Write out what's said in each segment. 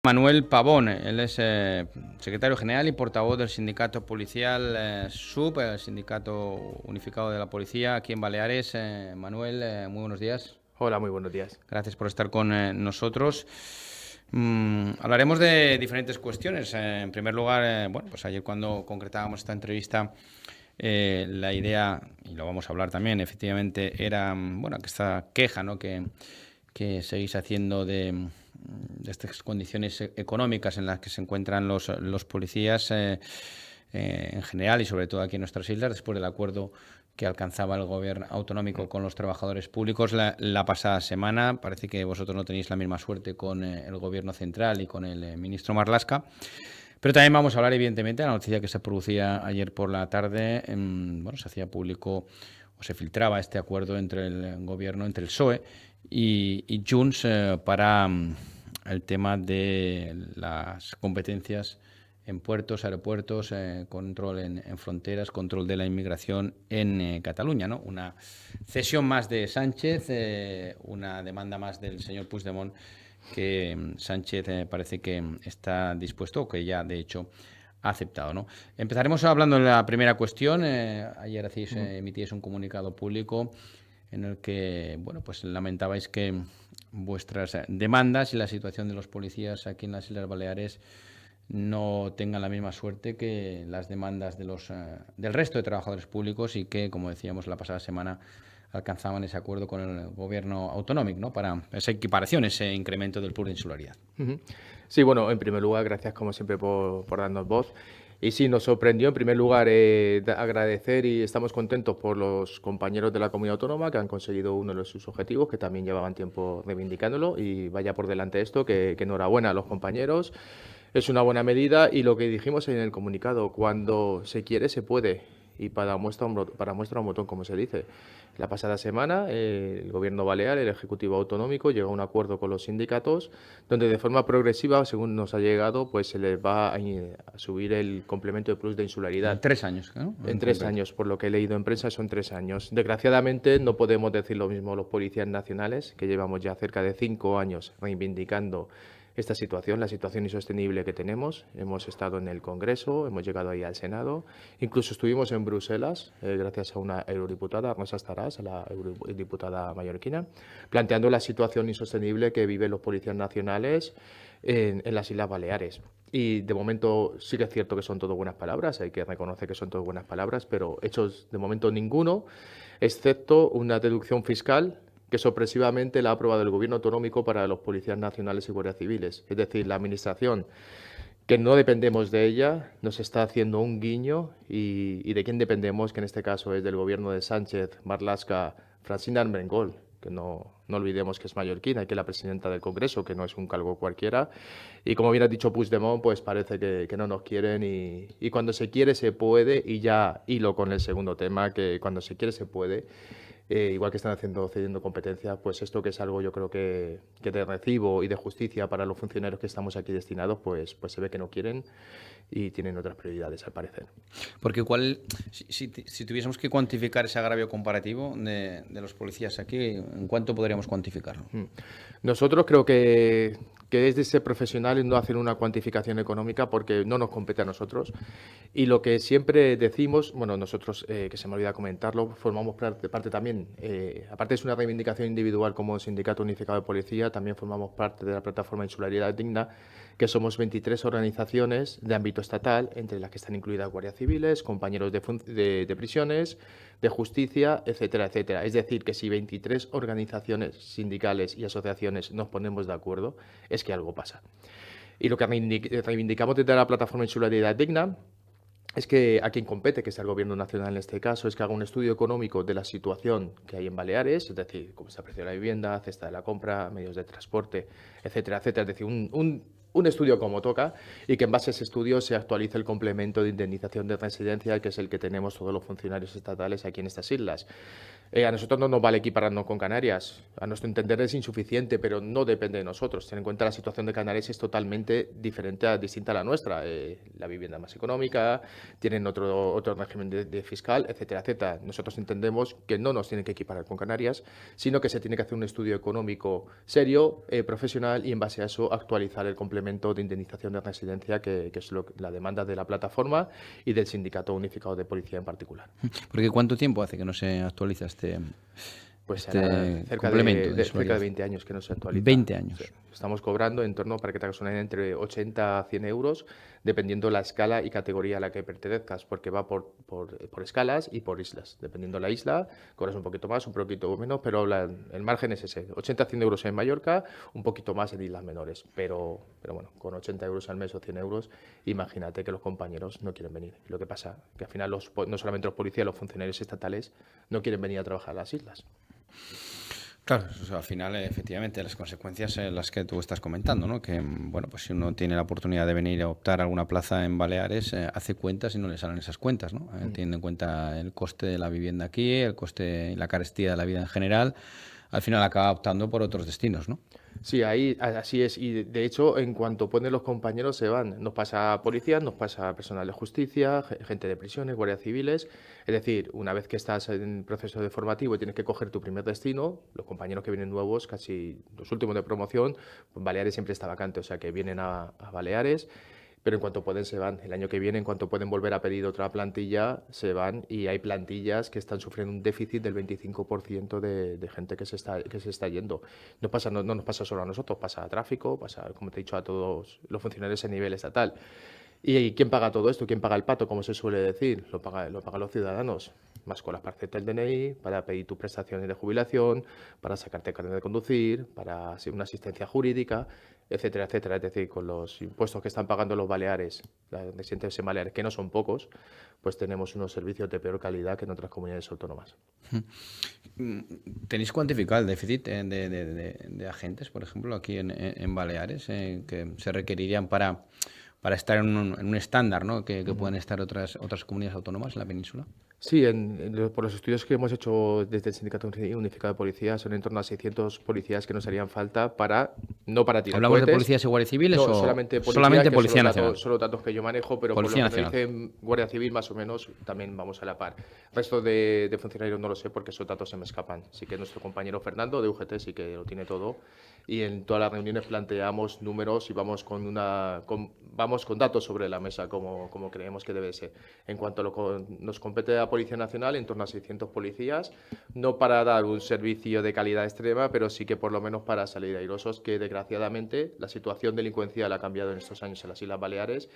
Manuel Pavón, él es secretario general y portavoz del sindicato policial SUB, el Sindicato Unificado de la Policía aquí en Baleares. Manuel, muy buenos días. Hola, muy buenos días. Gracias por estar con nosotros. Hablaremos de diferentes cuestiones. En primer lugar, bueno, pues ayer cuando concretábamos esta entrevista, la idea, y lo vamos a hablar también, efectivamente, era, bueno, que esta queja, ¿no?, que seguís haciendo de estas condiciones económicas en las que se encuentran los policías en general y sobre todo aquí en nuestras islas, después del acuerdo que alcanzaba el gobierno autonómico con los trabajadores públicos la pasada semana. Parece que vosotros no tenéis la misma suerte con el gobierno central y con el ministro Marlaska. Pero también vamos a hablar, evidentemente, de la noticia que se producía ayer por la tarde. Bueno, se hacía público o se filtraba este acuerdo entre el gobierno, entre el PSOE y Junts para el tema de las competencias en puertos, aeropuertos, control en fronteras, control de la inmigración en Cataluña, ¿no? Una cesión más de Sánchez, una demanda más del señor Puigdemont, que Sánchez parece que está dispuesto, o que ya de hecho ha aceptado, ¿no? Empezaremos hablando de la primera cuestión. Ayer emitíais un comunicado público en el que, bueno, pues lamentabais que vuestras demandas y la situación de los policías aquí en las Islas Baleares no tengan la misma suerte que las demandas de del resto de trabajadores públicos, y que, como decíamos la pasada semana, alcanzaban ese acuerdo con el gobierno autonómico, ¿no?, para esa equiparación, ese incremento del plus de insularidad. Sí, bueno, en primer lugar, gracias como siempre por darnos voz. Y sí, nos sorprendió en primer lugar agradecer, y estamos contentos por los compañeros de la comunidad autónoma que han conseguido uno de sus objetivos, que también llevaban tiempo reivindicándolo, y vaya por delante esto, que enhorabuena a los compañeros. Es una buena medida, y lo que dijimos en el comunicado: cuando se quiere, se puede. Y para muestra un botón, como se dice. La pasada semana, el Gobierno balear, el Ejecutivo Autonómico, llegó a un acuerdo con los sindicatos, donde de forma progresiva, según nos ha llegado, pues se les va a subir el complemento de plus de insularidad. En 3 años, ¿no? En 3 años, por lo que he leído en prensa, son 3 años. Desgraciadamente, no podemos decir lo mismo a los policías nacionales, que llevamos ya cerca de 5 años reivindicando esta situación, la situación insostenible que tenemos. Hemos estado en el Congreso, hemos llegado ahí al Senado, incluso estuvimos en Bruselas, gracias a una eurodiputada, Rosa Estaràs, la eurodiputada mallorquina, planteando la situación insostenible que viven los policías nacionales en las Islas Baleares. Y de momento sí que es cierto que son todo buenas palabras, hay que reconocer que son todo buenas palabras, pero hechos de momento ninguno, excepto una deducción fiscal que sorpresivamente la ha aprobado el Gobierno autonómico para los policías nacionales y guardias civiles. Es decir, la Administración, que no dependemos de ella, nos está haciendo un guiño, y de quién dependemos, que en este caso es del Gobierno de Sánchez, Marlaska, Francina Armengol, que no olvidemos que es mallorquina, y que es la presidenta del Congreso, que no es un cargo cualquiera. Y como bien has dicho, Puigdemont, pues parece que no nos quieren, y cuando se quiere se puede, y ya hilo con el segundo tema, que cuando se quiere se puede. Igual que están cediendo competencias, pues esto, que es algo, yo creo que de recibo y de justicia para los funcionarios que estamos aquí destinados, pues se ve que no quieren y tienen otras prioridades, al parecer. Porque si tuviésemos que cuantificar ese agravio comparativo de los policías aquí, ¿en cuánto podríamos cuantificarlo? Nosotros creo que es de ser profesional y no hacer una cuantificación económica, porque no nos compete a nosotros. Y lo que siempre decimos, bueno, nosotros, que se me olvida comentarlo, formamos parte también, aparte es una reivindicación individual como Sindicato Unificado de Policía, también formamos parte de la plataforma Insularidad Digna, que somos 23 organizaciones de ámbito estatal, entre las que están incluidas guardias civiles, compañeros de prisiones, de justicia, etcétera, etcétera. Es decir, que si 23 organizaciones sindicales y asociaciones nos ponemos de acuerdo, es que algo pasa. Y lo que reivindicamos desde la plataforma Insularidad Digna es que a quien compete, que es el Gobierno nacional en este caso, es que haga un estudio económico de la situación que hay en Baleares, es decir, cómo está el precio de la vivienda, cesta de la compra, medios de transporte, etcétera, etcétera. Es decir, un estudio como toca, y que en base a ese estudio se actualice el complemento de indemnización de residencia, que es el que tenemos todos los funcionarios estatales aquí en estas islas. A nosotros no nos vale equipararnos con Canarias. A nuestro entender es insuficiente, pero no depende de nosotros. Ten en cuenta, la situación de Canarias es totalmente distinta a la nuestra. La vivienda más económica, tienen otro régimen de fiscal, etcétera, etcétera. Nosotros entendemos que no nos tienen que equiparar con Canarias, sino que se tiene que hacer un estudio económico serio, profesional, y en base a eso actualizar el complemento complemento de indemnización de residencia, que es la demanda de la plataforma y del Sindicato Unificado de Policía en particular. Porque ¿cuánto tiempo hace que no se actualiza Pues será cerca de 20 años que no se actualiza. 20 años. Sí. Estamos cobrando en torno, para que te hagas una idea, entre 80 a 100 euros, dependiendo la escala y categoría a la que pertenezcas, porque va por escalas y por islas. Dependiendo la isla, cobras un poquito más, un poquito menos, pero el margen es ese, 80 a 100 euros en Mallorca, un poquito más en islas menores. Pero bueno, con 80 euros al mes o 100 euros, imagínate que los compañeros no quieren venir. Lo que pasa que al final no solamente los policías, los funcionarios estatales no quieren venir a trabajar a las islas. Claro, o sea, al final, efectivamente, las consecuencias las que tú estás comentando, ¿no? Que, bueno, pues si uno tiene la oportunidad de venir a optar a alguna plaza en Baleares, hace cuentas y no le salen esas cuentas, ¿no? Teniendo en cuenta el coste de la vivienda aquí, el coste y la carestía de la vida en general, al final acaba optando por otros destinos, ¿no? Sí, ahí así es. Y de hecho, en cuanto ponen los compañeros, se van. Nos pasa a policías, nos pasa a personal de justicia, gente de prisiones, guardias civiles. Es decir, una vez que estás en proceso de formativo y tienes que coger tu primer destino, los compañeros que vienen nuevos, casi los últimos de promoción, pues Baleares siempre está vacante, o sea que vienen a Baleares. Pero en cuanto pueden se van. El año que viene, en cuanto pueden volver a pedir otra plantilla, se van, y hay plantillas que están sufriendo un déficit del 25% de gente que se está yendo. No nos pasa solo a nosotros, pasa a tráfico, pasa, como te he dicho, a todos los funcionarios a nivel estatal. ¿Y quién paga todo esto? ¿Quién paga el pato, como se suele decir? Lo pagan los ciudadanos. Más con las parcetas del DNI, para pedir tus prestaciones de jubilación, para sacarte carnet de conducir, para hacer una asistencia jurídica, etcétera, etcétera. Es decir, con los impuestos que están pagando los Baleares, los residentes en Baleares, que no son pocos, pues tenemos unos servicios de peor calidad que en otras comunidades autónomas. ¿Tenéis cuantificado el déficit de agentes, por ejemplo, aquí en Baleares, que se requerirían para estar en un estándar, ¿no? que pueden estar otras comunidades autónomas en la península? Sí, por los estudios que hemos hecho desde el Sindicato Unificado de Policía, son en torno a 600 policías que nos harían falta no para tirar ¿Hablamos cohetes. de policías y guardias civiles No, o solamente Policía Nacional? Son los datos que yo manejo, pero Policía por lo que Nacional. me dicen Guardia Civil, más o menos, también vamos a la par. El resto de funcionarios no lo sé, porque esos datos se me escapan. Sí que nuestro compañero Fernando de UGT sí que lo tiene todo, y en todas las reuniones planteamos números y vamos con datos sobre la mesa, como creemos que debe ser. En cuanto nos compete a Policía Nacional, en torno a 600 policías, no para dar un servicio de calidad extrema, pero sí que por lo menos para salir airosos, que desgraciadamente la situación delincuencial ha cambiado en estos años en las Islas Baleares,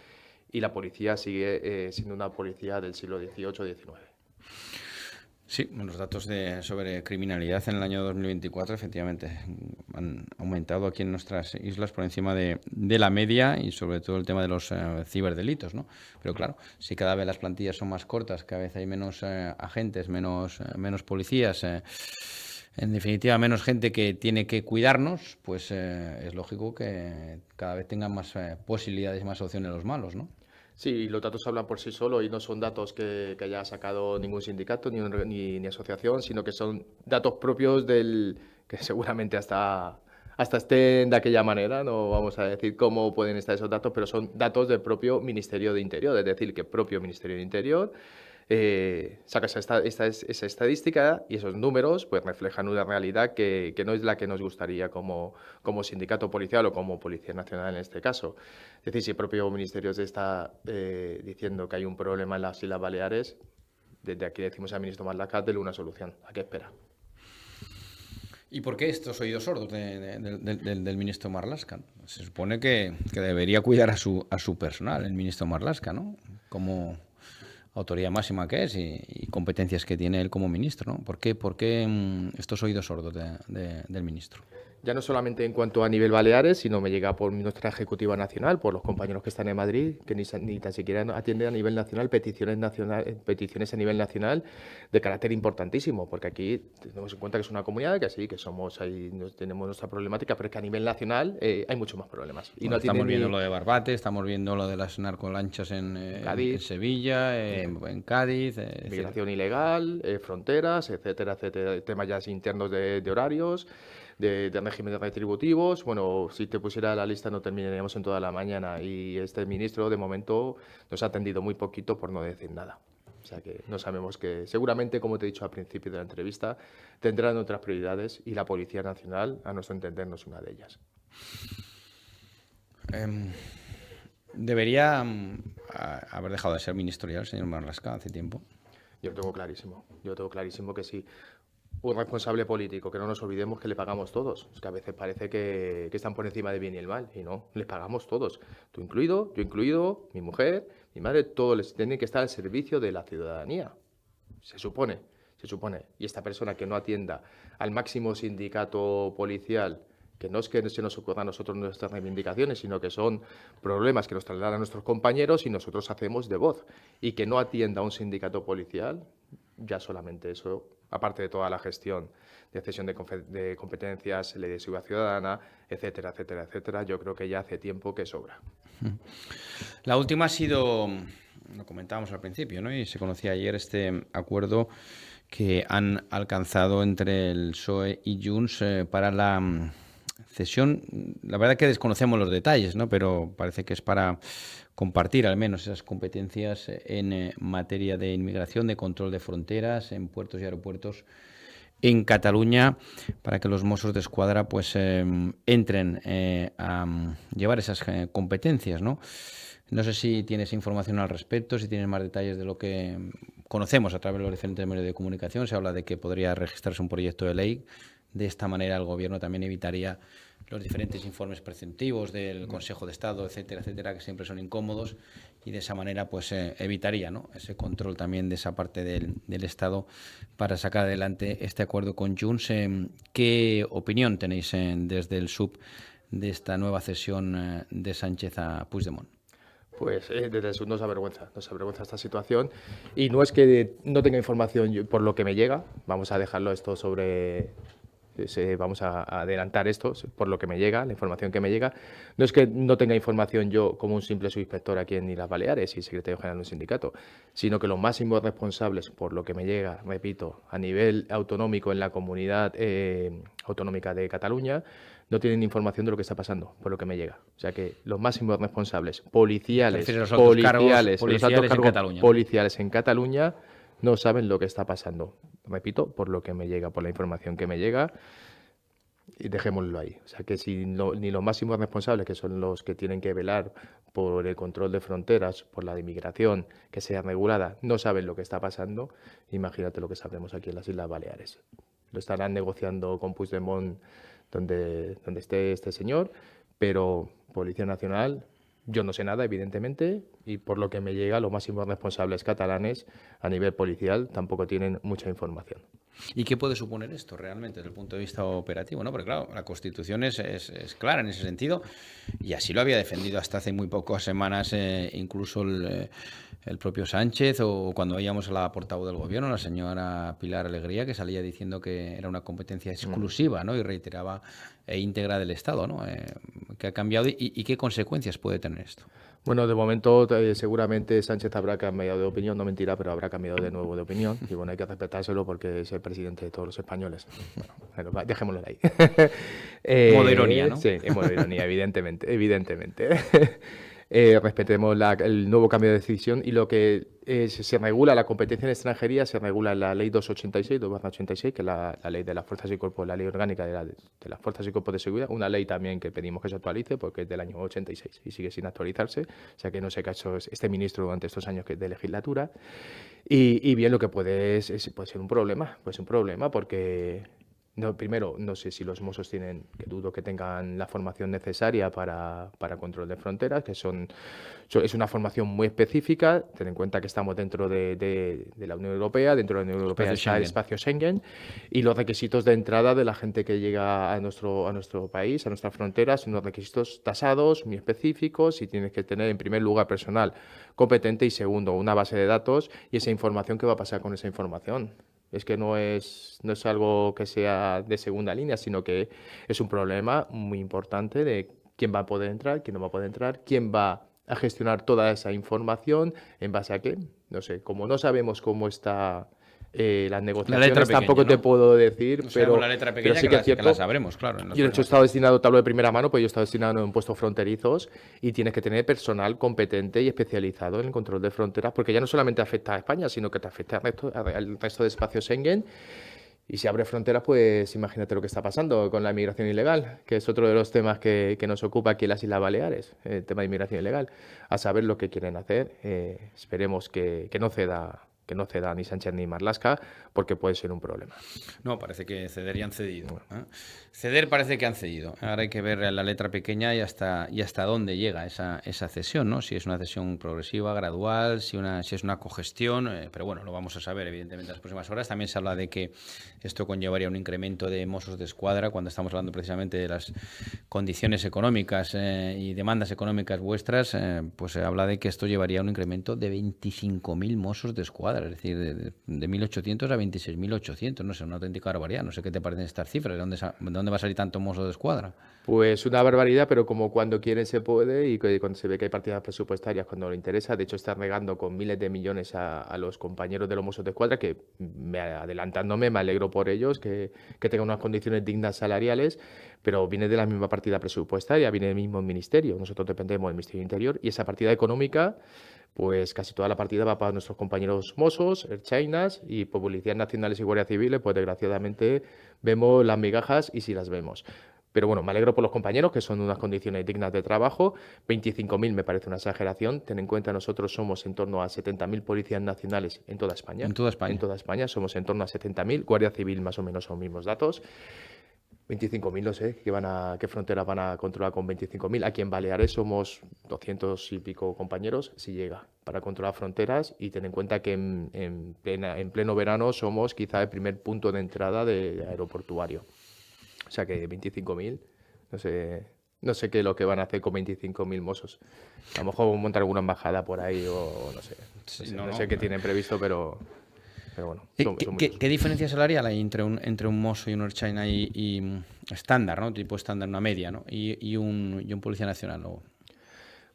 y la policía sigue siendo una policía del siglo XVIII-XIX. Sí, los datos sobre criminalidad en el año 2024 efectivamente han aumentado aquí en nuestras islas por encima de la media, y sobre todo el tema de los ciberdelitos, ¿no? Pero claro, si cada vez las plantillas son más cortas, cada vez hay menos agentes, menos policías, en definitiva menos gente que tiene que cuidarnos, pues es lógico que cada vez tengan más posibilidades y más opciones los malos, ¿no? Sí, los datos hablan por sí solos, y no son datos que haya sacado ningún sindicato ni asociación, sino que son datos propios que seguramente hasta estén de aquella manera. No vamos a decir cómo pueden estar esos datos, pero son datos del propio Ministerio de Interior. Es decir, que el propio Ministerio de Interior saca esa estadística, y esos números pues reflejan una realidad que no es la que nos gustaría como sindicato policial o como Policía Nacional en este caso. Es decir, si el propio Ministerio se está diciendo que hay un problema en las Islas Baleares, desde aquí decimos al ministro Marlaska, dele una solución. ¿A qué espera? ¿Y por qué estos oídos sordos del ministro Marlaska? Se supone que debería cuidar a su personal, el ministro Marlaska, ¿no? Como autoridad máxima que es, y competencias que tiene él como ministro, ¿no? ¿Por qué estos oídos sordos del ministro? Ya no solamente en cuanto a nivel Baleares, sino me llega por nuestra Ejecutiva Nacional, por los compañeros que están en Madrid, que ni tan siquiera atienden a nivel nacional peticiones a nivel nacional de carácter importantísimo, porque aquí tenemos en cuenta que es una comunidad que sí, que somos ahí, tenemos nuestra problemática, pero es que a nivel nacional hay muchos más problemas. Y bueno, estamos viendo lo de Barbate, estamos viendo lo de las narcolanchas en Sevilla, en Cádiz. Migración ilegal, fronteras, etcétera, etcétera, temas ya internos de horarios, de regímenes retributivos. Bueno, si te pusiera la lista no terminaríamos en toda la mañana, y este ministro de momento nos ha atendido muy poquito, por no decir nada. O sea que no sabemos, que seguramente, como te he dicho al principio de la entrevista, tendrán otras prioridades, y la Policía Nacional, a nuestro entender, no es una de ellas. Debería haber dejado de ser ministro ya el señor Marlaska hace tiempo. Yo lo tengo clarísimo que sí. Un responsable político, que no nos olvidemos que le pagamos todos. Es que a veces parece que están por encima del bien y el mal, y no, les pagamos todos. Tú incluido, yo incluido, mi mujer, mi madre, todos les tienen que estar al servicio de la ciudadanía. Se supone. Y esta persona que no atienda al máximo sindicato policial, que no es que se nos ocurra a nosotros nuestras reivindicaciones, sino que son problemas que nos trasladan a nuestros compañeros y nosotros hacemos de voz. Y que no atienda a un sindicato policial, ya solamente eso, aparte de toda la gestión de cesión de competencias, ley de seguridad ciudadana, etcétera, etcétera, etcétera, yo creo que ya hace tiempo que sobra. La última ha sido, lo comentábamos al principio, ¿no? Y se conocía ayer este acuerdo que han alcanzado entre el PSOE y Junts para la cesión. La verdad que desconocemos los detalles, ¿no? Pero parece que es para compartir al menos esas competencias en materia de inmigración, de control de fronteras, en puertos y aeropuertos en Cataluña, para que los Mossos d'Esquadra pues entren a llevar esas competencias, ¿no? No sé si tienes información al respecto, si tienes más detalles de lo que conocemos a través de los diferentes medios de comunicación. Se habla de que podría registrarse un proyecto de ley. De esta manera el Gobierno también evitaría los diferentes informes preceptivos del Consejo de Estado, etcétera, etcétera, que siempre son incómodos, y de esa manera pues evitaría, ¿no?, ese control también de esa parte del Estado para sacar adelante este acuerdo con Junts. ¿Qué opinión tenéis desde el SUB de esta nueva cesión de Sánchez a Puigdemont? Pues desde el SUB nos avergüenza esta situación, y no es que no tenga información por lo que me llega, vamos a dejarlo esto sobre... vamos a adelantar esto por lo que me llega, la información que me llega. No es que no tenga información yo como un simple subinspector aquí en Islas Baleares y secretario general de un sindicato, sino que los máximos responsables, por lo que me llega, repito, a nivel autonómico en la comunidad autonómica de Cataluña, no tienen información de lo que está pasando, por lo que me llega. O sea que los máximos responsables policiales en Cataluña no saben lo que está pasando. Repito, por lo que me llega, por la información que me llega, y dejémoslo ahí. O sea que si ni los máximos responsables, que son los que tienen que velar por el control de fronteras, por la inmigración que sea regulada, no saben lo que está pasando, imagínate lo que sabremos aquí en las Islas Baleares. Lo estarán negociando con Puigdemont donde esté este señor, pero Policía Nacional... Yo no sé nada, evidentemente, y por lo que me llega, los máximos responsables catalanes a nivel policial tampoco tienen mucha información. ¿Y qué puede suponer esto realmente desde el punto de vista operativo, ¿no? Porque claro, la Constitución es clara en ese sentido, y así lo había defendido hasta hace muy pocas semanas incluso el propio Sánchez, o cuando veíamos a la portavoz del Gobierno, la señora Pilar Alegría, que salía diciendo que era una competencia exclusiva, ¿no?, y reiteraba íntegra del Estado, ¿no? ¿Qué ha cambiado y qué consecuencias puede tener esto? Bueno, de momento seguramente Sánchez habrá cambiado de opinión, no mentirá, pero habrá cambiado de nuevo de opinión, y bueno, hay que respetárselo porque es el presidente de todos los españoles. Bueno, dejémoslo ahí. Modo ironía, ¿no? Sí, en modo ironía, evidentemente. Respetemos el nuevo cambio de decisión, y lo que se regula la competencia en extranjería se regula en la ley 286, que es la ley de las fuerzas y cuerpos, la ley orgánica de las fuerzas y cuerpos de seguridad, una ley también que pedimos que se actualice porque es del año 86 y sigue sin actualizarse, o sea que no sé qué ha hecho este ministro durante estos años de legislatura, y bien, lo que puede ser un problema, porque... No, primero, no sé si los Mossos tienen, que dudo que tengan la formación necesaria para control de fronteras, que es una formación muy específica. Ten en cuenta que estamos dentro de la Unión Europea, dentro de la Unión Europea está el espacio Schengen, y los requisitos de entrada de la gente que llega a nuestro país, a nuestras fronteras, son unos requisitos tasados, muy específicos, y tienes que tener en primer lugar personal competente, y segundo, una base de datos y esa información. ¿Qué va a pasar con esa información? Es que no es algo que sea de segunda línea, sino que es un problema muy importante de quién va a poder entrar, quién no va a poder entrar, quién va a gestionar toda esa información, en base a qué. No sé, como no sabemos cómo está las negociaciones, tampoco te puedo decir, pero la letra pequeña, sí que es cierto, que la sabremos, claro. Yo de hecho he estado destinado, te hablo de primera mano, pues yo he estado destinado en puestos fronterizos, y tienes que tener personal competente y especializado en el control de fronteras, porque ya no solamente afecta a España, sino que te afecta al resto de espacios Schengen. Y si abre fronteras, pues imagínate lo que está pasando con la inmigración ilegal, que es otro de los temas que nos ocupa aquí en las Islas Baleares, el tema de inmigración ilegal, a saber lo que quieren hacer. Esperemos que no ceda ni Sánchez ni Marlaska, porque puede ser un problema. No, parece que ceder y han cedido. Ceder parece que han cedido. Ahora hay que ver la letra pequeña y hasta dónde llega esa cesión, ¿no? Si es una cesión progresiva, gradual, si es una cogestión, pero bueno, lo vamos a saber evidentemente en las próximas horas. También se habla de que esto conllevaría un incremento de Mossos de Escuadra cuando estamos hablando precisamente de las condiciones económicas y demandas económicas vuestras, pues se habla de que esto llevaría a un incremento de 25.000 Mossos de Escuadra, es decir, de 1.800 a 26.800, no sé, una auténtica barbaridad. No sé qué te parecen estas cifras, ¿de dónde va a salir tanto Mosso de Escuadra? Pues una barbaridad, pero como cuando quieren se puede y cuando se ve que hay partidas presupuestarias cuando le interesa. De hecho, están regando con miles de millones a los compañeros de los Mossos de Escuadra, que adelantándome me alegro por ellos, que tengan unas condiciones dignas salariales, pero viene de la misma partida presupuestaria, viene del mismo ministerio. Nosotros dependemos del Ministerio del Interior y esa partida económica, pues casi toda la partida va para nuestros compañeros Mossos, ertzainas y por policías nacionales y guardias civiles, pues desgraciadamente vemos las migajas y sí las vemos. Pero bueno, me alegro por los compañeros, que son unas condiciones dignas de trabajo. 25.000 me parece una exageración. Ten en cuenta, nosotros somos en torno a 70.000 policías nacionales en toda España. En toda España. En toda España somos en torno a 70.000. Guardia Civil más o menos son mismos datos. 25.000, no sé, ¿qué fronteras van a controlar con 25.000? Aquí en Baleares somos 200 y pico compañeros, si llega, para controlar fronteras, y ten en cuenta que en pleno verano somos quizá el primer punto de entrada de aeroportuario. O sea que 25.000, no sé qué es lo que van a hacer con 25.000 mozos. A lo mejor montar alguna embajada por ahí o no sé. No sé qué tienen previsto, pero bueno. ¿Qué diferencia salarial hay entre un mozo y un ertzaina y estándar, ¿no? Tipo estándar, una media, ¿no? Y un policía nacional, ¿no?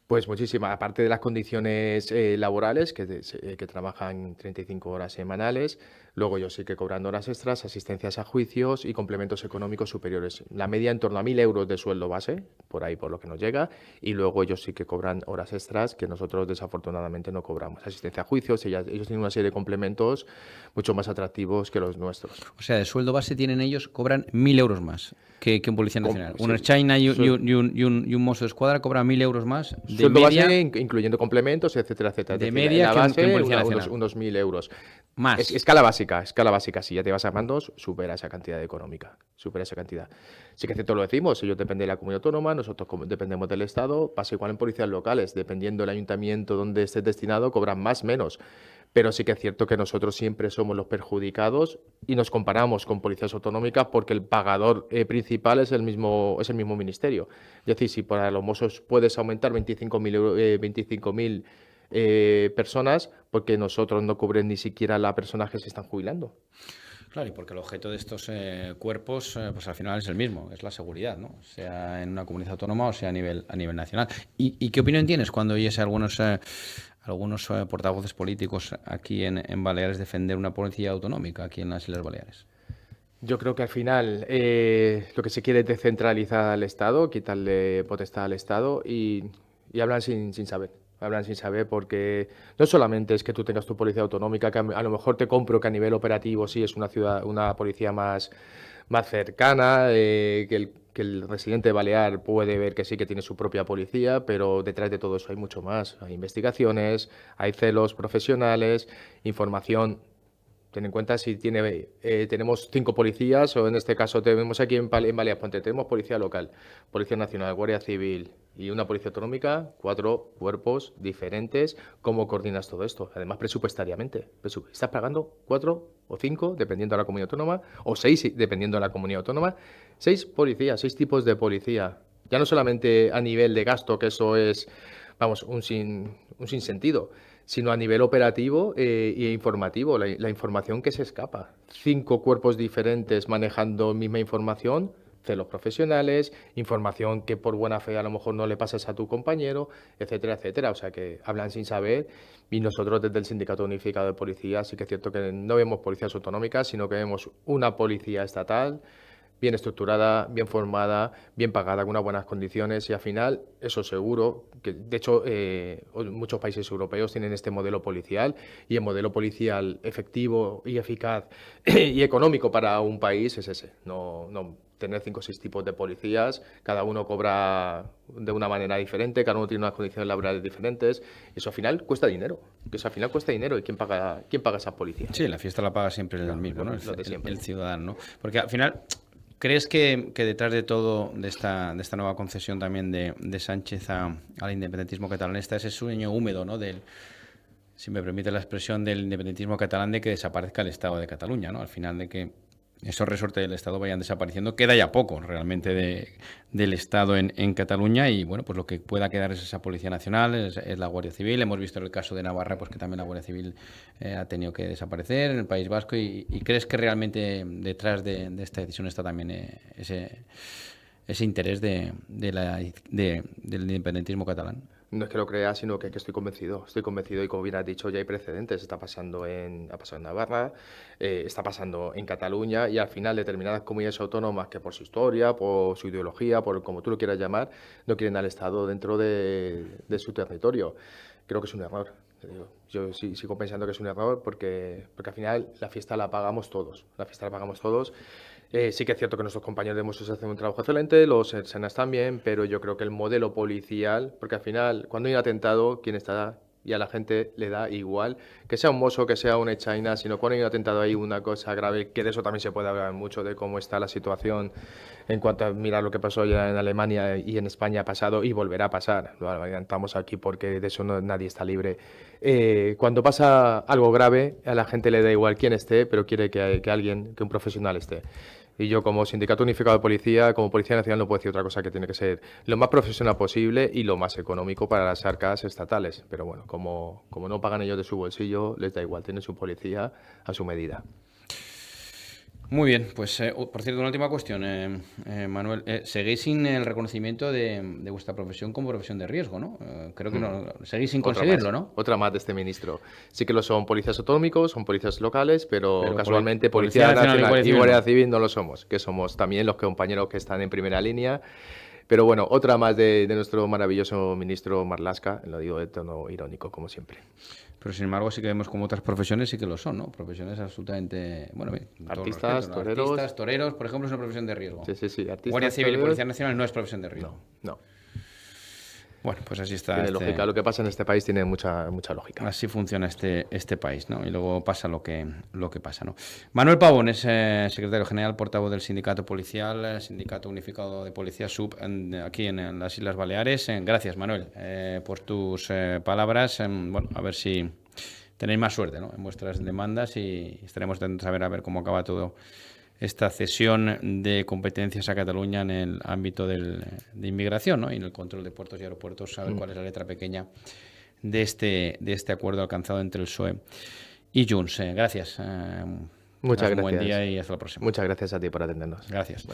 Pues muchísima, aparte de las condiciones laborales, que trabajan 35 horas semanales, luego ellos sí que cobran horas extras, asistencias a juicios y complementos económicos superiores. La media en torno a 1.000 euros de sueldo base, por ahí por lo que nos llega, y luego ellos sí que cobran horas extras que nosotros desafortunadamente no cobramos. Asistencia a juicios, ellos tienen una serie de complementos mucho más atractivos que los nuestros. O sea, de sueldo base tienen ellos, cobran 1.000 euros más que un policía nacional. Un ertzaina y un mozo de escuadra cobran 1.000 euros más. Sueldo base, incluyendo complementos, etcétera, etcétera. De media, la base, que un policía nacional. Unos 1.000 euros. Más. Escala básica. Si ya te vas a mandos, supera esa cantidad económica. Supera esa cantidad. Sí que es cierto, lo decimos, ellos dependen de la comunidad autónoma, nosotros dependemos del Estado. Pasa igual en policías locales, dependiendo del ayuntamiento donde estés destinado, cobran más, menos. Pero sí que es cierto que nosotros siempre somos los perjudicados y nos comparamos con policías autonómicas porque el pagador principal es el mismo ministerio. Es decir, si para los mozos puedes aumentar 25.000 personas, porque nosotros no cubren ni siquiera las personas que se están jubilando. Claro, y porque el objeto de estos cuerpos, pues al final es el mismo, es la seguridad, ¿no? Sea en una comunidad autónoma o sea a nivel nacional. ¿Y qué opinión tienes cuando oyes a algunos portavoces políticos aquí en Baleares defender una policía autonómica aquí en las Islas Baleares? Yo creo que al final lo que se quiere es descentralizar al Estado, quitarle potestad al Estado y hablan sin saber. Hablan sin saber porque no solamente es que tú tengas tu policía autonómica, que a lo mejor te compro que a nivel operativo sí es una policía más cercana, que el residente balear puede ver que sí que tiene su propia policía, pero detrás de todo eso hay mucho más. Hay investigaciones, hay celos profesionales, información. Ten en cuenta si tenemos 5 policías, o en este caso tenemos aquí en Baleares, tenemos policía local, policía nacional, guardia civil y una policía autonómica, 4 cuerpos diferentes. ¿Cómo coordinas todo esto? Además, presupuestariamente. Estás pagando 4 o 5, dependiendo de la comunidad autónoma, o 6, dependiendo de la comunidad autónoma. 6 policías, 6 tipos de policía. Ya no solamente a nivel de gasto, que eso es, vamos, un sinsentido, sino a nivel operativo e informativo, la información que se escapa. 5 cuerpos diferentes manejando misma información, celos profesionales, información que por buena fe a lo mejor no le pasas a tu compañero, etcétera, etcétera. O sea que hablan sin saber, y nosotros desde el Sindicato Unificado de Policías sí que es cierto que no vemos policías autonómicas, sino que vemos una policía estatal bien estructurada, bien formada, bien pagada, con unas buenas condiciones y al final, eso seguro, que de hecho muchos países europeos tienen este modelo policial y el modelo policial efectivo y eficaz y económico para un país es ese, no tener 5 o 6 tipos de policías, cada uno cobra de una manera diferente, cada uno tiene unas condiciones laborales diferentes, y eso al final cuesta dinero, ¿y quién paga esas policías? Sí, la fiesta la paga siempre el mismo, ¿no? Lo de siempre. El ciudadano, ¿no? Porque al final, ¿crees que detrás de todo, de esta nueva concesión también de Sánchez al independentismo catalán, está ese sueño húmedo, ¿no? Si me permite la expresión, del independentismo catalán, de que desaparezca el Estado de Cataluña, ¿no? Al final, de que esos resortes del Estado vayan desapareciendo. Queda ya poco realmente del Estado en Cataluña y bueno, pues lo que pueda quedar es esa Policía Nacional, es la Guardia Civil. Hemos visto en el caso de Navarra pues que también la Guardia Civil ha tenido que desaparecer en el País Vasco y ¿crees que realmente detrás de esta decisión está también ese interés del independentismo catalán? No es que lo crea, sino que estoy convencido y como bien has dicho, ya hay precedentes, ha pasado en Navarra, está pasando en Cataluña y al final determinadas comunidades autónomas que por su historia, por su ideología, por como tú lo quieras llamar, no quieren al Estado dentro de su territorio. Creo que es un error. Yo sí, sigo pensando que es un error porque al final la fiesta la pagamos todos. Sí que es cierto que nuestros compañeros de Mossos hacen un trabajo excelente, los Ertzaintas también, pero yo creo que el modelo policial, porque al final cuando hay un atentado, ¿quién está? Y a la gente le da igual, que sea un mozo, que sea un Ertzaina, sino cuando hay un atentado hay una cosa grave, que de eso también se puede hablar mucho, de cómo está la situación en cuanto a mirar lo que pasó ya en Alemania y en España ha pasado y volverá a pasar. Lo adelantamos aquí porque de eso nadie está libre. Cuando pasa algo grave, a la gente le da igual quién esté, pero quiere que un profesional esté. Y yo como Sindicato Unificado de Policía, como Policía Nacional, no puedo decir otra cosa que tiene que ser lo más profesional posible y lo más económico para las arcas estatales. Pero bueno, como no pagan ellos de su bolsillo, les da igual, tienen su policía a su medida. Muy bien, pues por cierto, una última cuestión, Manuel. ¿Seguís sin el reconocimiento de vuestra profesión como profesión de riesgo, no? Creo que no, seguís sin conseguirlo, ¿no? Otra más de este ministro. Sí que lo son policías autonómicos, son policías locales, pero casualmente Policía Nacional y Guardia Civil no lo somos, que somos también los compañeros que están en primera línea. Pero bueno, otra más de nuestro maravilloso ministro Marlaska, lo digo de tono irónico, como siempre. Pero sin embargo sí que vemos como otras profesiones sí que lo son, ¿no? Profesiones absolutamente... Bueno, artistas, toreros... Artistas, toreros, por ejemplo, es una profesión de riesgo. Sí. Artistas, Guardia Civil y Policía Nacional no es profesión de riesgo. No. Bueno, pues así está. Tiene lógica. Lo que pasa en este país tiene mucha lógica. Así funciona este país, ¿no? Y luego pasa lo que pasa, ¿no? Manuel Pavón es secretario general, portavoz del Sindicato Policial, Sindicato Unificado de Policía SUB, aquí en las Islas Baleares. Gracias, Manuel, por tus palabras. Bueno, a ver si tenéis más suerte, ¿no? En vuestras demandas y estaremos atentos a ver cómo acaba todo esta cesión de competencias a Cataluña en el ámbito de inmigración, ¿no? Y en el control de puertos y aeropuertos, saber cuál es la letra pequeña de este acuerdo alcanzado entre el PSOE y Junts. Gracias. Muchas gracias. Un buen día y hasta la próxima. Muchas gracias a ti por atendernos. Gracias.